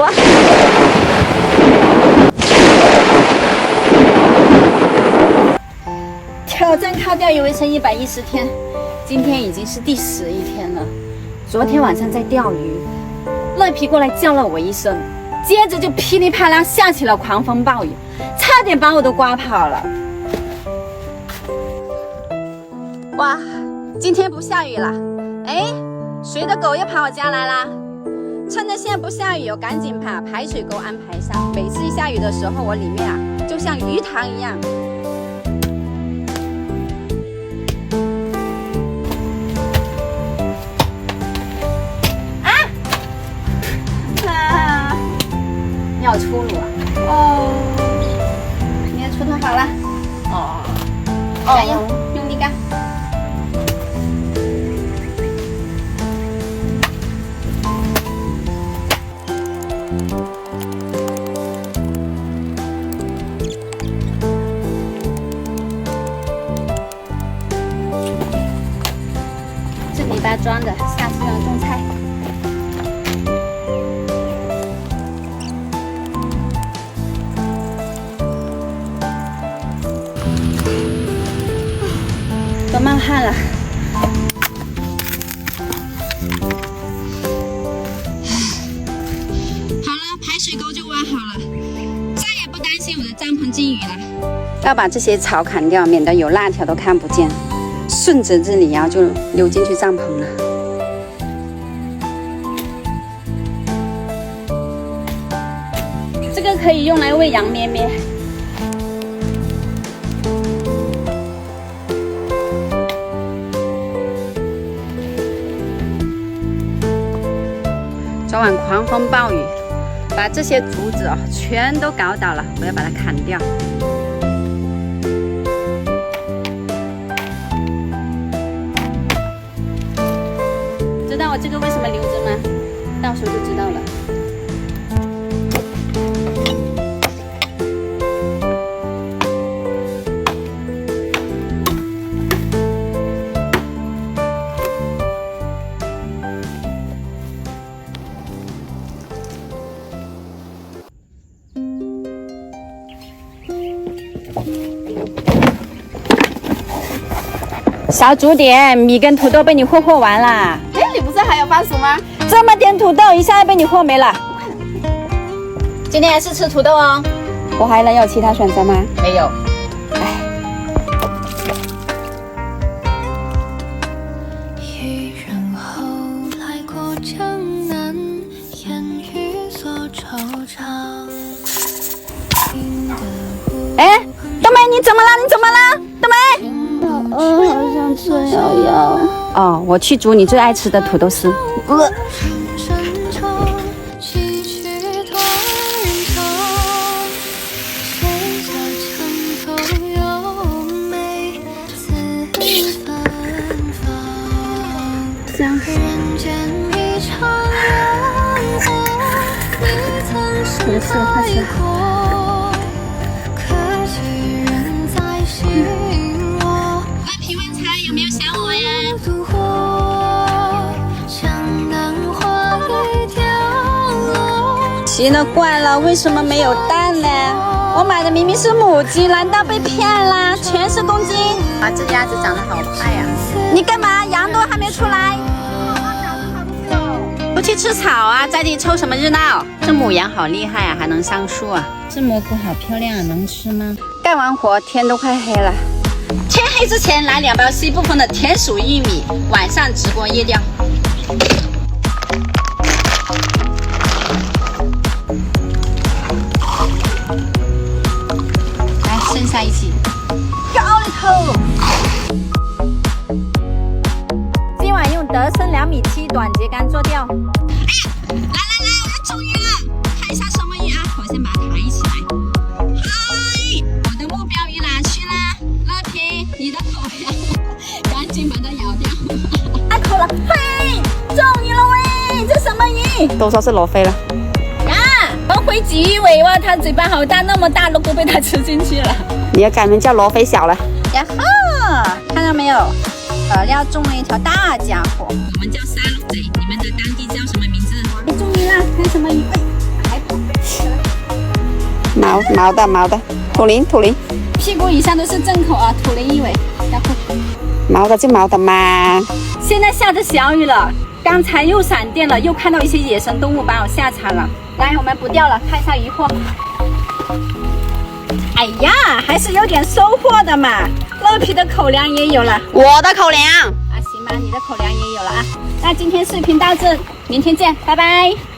啊！挑战靠钓鱼围城110天，今天已经是第11天了。昨天晚上在钓鱼，乐皮过来叫了我一声，接着就噼里啪啦下起了狂风暴雨，差点把我都刮跑了。哇，今天不下雨了，哎，谁的狗又跑我家来啦？趁着现在不下雨，我赶紧把排水沟安排上。每次一下雨的时候，我里面啊就像鱼塘一样。你有出路啊！哦，你的锄头好了。哦，加油，用力干！这礼拜装的，下次要种菜。都冒汗了。好了，排水沟就挖好了，再也不担心我的帐篷进雨了。要把这些草砍掉，免得有辣条都看不见。顺着这里呀，就溜进去帐篷了。这个可以用来喂羊咩咩。昨晚狂风暴雨，把这些竹子全都搞倒了，我要把它砍掉。知道我这个为什么留着吗？到时候就知道了。小数点，米跟土豆被你霍完了。哎，你不是还有番薯吗？这么点土豆，一下子被你霍没了。今天还是吃土豆哦。我还能有其他选择吗？没有。哎。一人后来过江南，烟雨所惆怅。哎，冬梅，你怎么了？你怎么了？冬梅。好想吃瑶瑶。哦，我去煮你最爱吃的土豆丝。香。没事，快吃。有没有想我呀？奇了怪了，为什么没有蛋呢？我买的明明是母鸡，难道被骗啦？全是公鸡。啊，这鸭子长得好快呀！你干嘛？羊都还没出来。不去吃草啊，在这里凑什么热闹？这母羊好厉害啊，还能上树啊！这蘑菇好漂亮啊，能吃吗？干完活，天都快黑了。天黑之前来2包西部风的甜薯玉米，晚上直播夜钓。来，剩下一起，高里头。今晚用德森2.7米短节竿做钓。哎呀，来，我要中鱼了！看一下什么鱼啊？我先把它抬起来。嗨，我的目标鱼哪去啦？乐皮，你的口呀，赶紧把它咬掉。开口了，嘿，中鱼了喂！这什么鱼？都说是罗非了。呀，王回几尾哇？它嘴巴好大，那么大，都被它吃进去了。你要改名叫罗非小了。呀哈，看到没有？饵料中了一条大家伙。我们叫沙鹿贼，你们的当地叫什么名字？你中鱼了，看什么鱼？哎，毛的，土灵，屁股以上都是正口啊，土灵一尾，要不毛的就毛的嘛。现在下着小雨了，刚才又闪电了，又看到一些野生动物把我吓惨了。来，我们不钓了，看一下渔获。哎呀，还是有点收获的嘛。肉皮的口粮也有了，我的口粮啊，行吧，你的口粮也有了啊。那今天视频到这，明天见，拜拜。